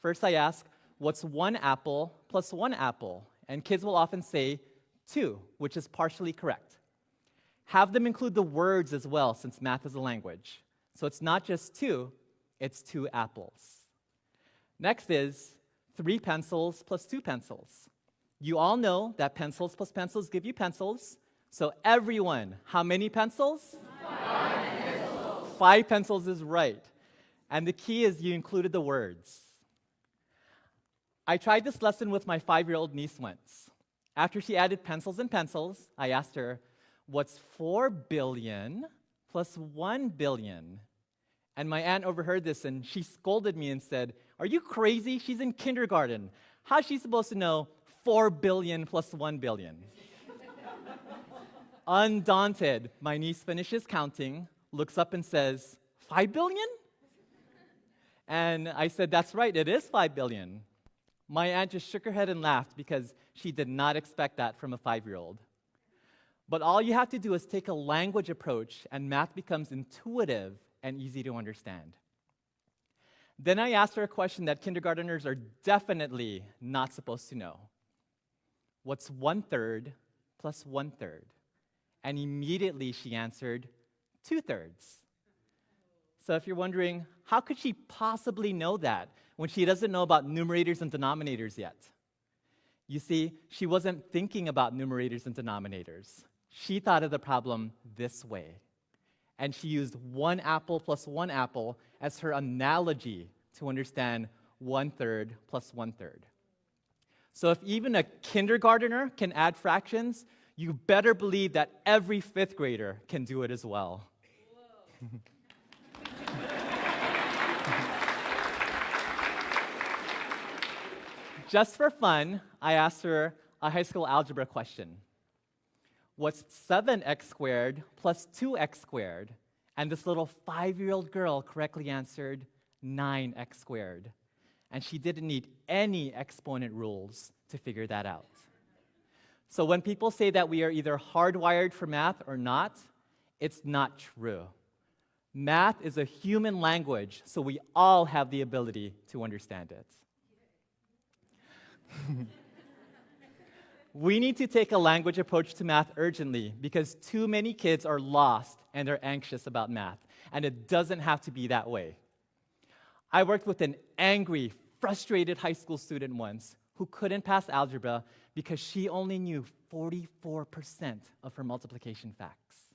First, I ask, what's one apple plus one apple? And kids will often say 2, which is partially correct. Have them include the words as well, since math is a language. So it's not just 2, it's 2 apples. Next is 3 pencils plus 2 pencils. You all know that pencils plus pencils give you pencils. So everyone, how many pencils? 5 pencils. 5 pencils is right. And the key is you included the words. I tried this lesson with my 5-year-old niece once. After she added pencils and pencils, I asked her, what's 4 billion plus 1 billion? And my aunt overheard this and she scolded me and said, are you crazy? She's in kindergarten. How's she supposed to know 4 billion plus 1 billion? Undaunted, my niece finishes counting, looks up and says, 5 billion? And I said, that's right, it is 5 billion. My aunt just shook her head and laughed because she did not expect that from a 5-year-old. But all you have to do is take a language approach and math becomes intuitive and easy to understand. Then I asked her a question that kindergarteners are definitely not supposed to know. What's 1/3 plus 1/3? And immediately she answered 2/3. So if you're wondering, how could she possibly know that when she doesn't know about numerators and denominators yet? You see, she wasn't thinking about numerators and denominators. She thought of the problem this way. And she used 1 apple plus 1 apple as her analogy to understand 1/3 plus 1/3. So if even a kindergartner can add fractions, you better believe that every 5th grader can do it as well. Just for fun, I asked her a high school algebra question. What's 7x squared plus 2x squared? And this little 5-year-old girl correctly answered 9x squared. And she didn't need any exponent rules to figure that out. So when people say that we are either hardwired for math or not, it's not true. Math is a human language, so we all have the ability to understand it. We need to take a language approach to math urgently because too many kids are lost and they're anxious about math, and it doesn't have to be that way. I worked with an angry, frustrated high school student once who couldn't pass algebra because she only knew 44% of her multiplication facts.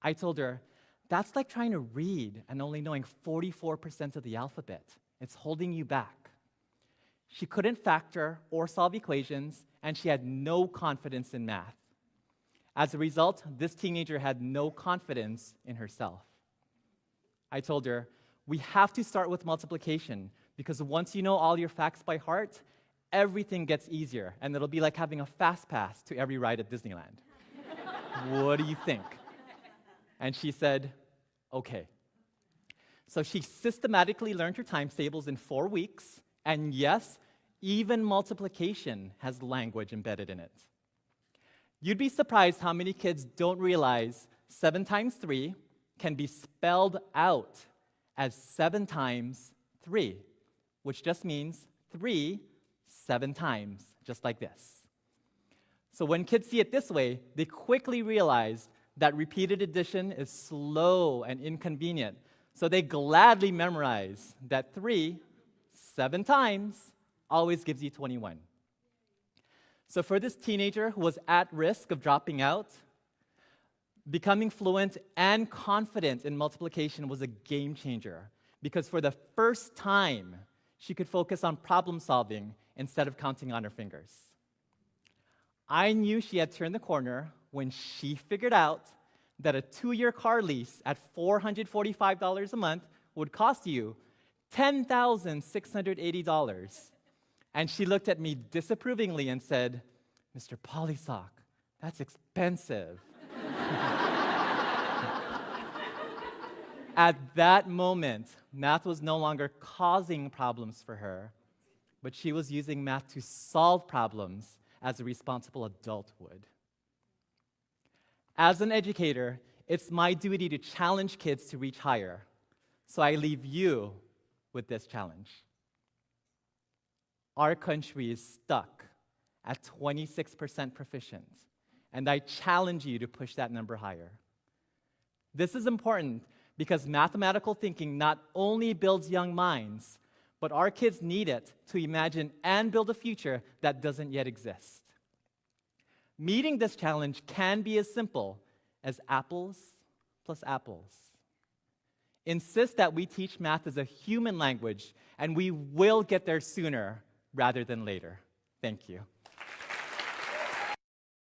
I told her, that's like trying to read and only knowing 44% of the alphabet. It's holding you back. She couldn't factor or solve equations, and she had no confidence in math. As a result, this teenager had no confidence in herself. I told her, we have to start with multiplication, because once you know all your facts by heart, everything gets easier, and it'll be like having a fast pass to every ride at Disneyland. What do you think? And she said, okay. So she systematically learned her times tables in 4 weeks, and yes, even multiplication has language embedded in it. You'd be surprised how many kids don't realize 7 times 3 can be spelled out as 7 times 3, which just means 3 7 times, just like this. So when kids see it this way, they quickly realize that repeated addition is slow and inconvenient. So they gladly memorize that 3 7 times always gives you 21. So for this teenager who was at risk of dropping out, becoming fluent and confident in multiplication was a game changer because for the first time, she could focus on problem solving instead of counting on her fingers. I knew she had turned the corner when she figured out that a 2-year car lease at $445 a month would cost you $10,680. And she looked at me disapprovingly and said, Mr. Polysock, that's expensive. At that moment, math was no longer causing problems for her, but she was using math to solve problems as a responsible adult would. As an educator, it's my duty to challenge kids to reach higher. So I leave you with this challenge. our country is stuck at 26% proficient, and I challenge you to push that number higher. This is important because mathematical thinking not only builds young minds, but our kids need it to imagine and build a future that doesn't yet exist. Meeting this challenge can be as simple as apples plus apples. Insist that we teach math as a human language, and we will get there sooner rather than later. Thank you.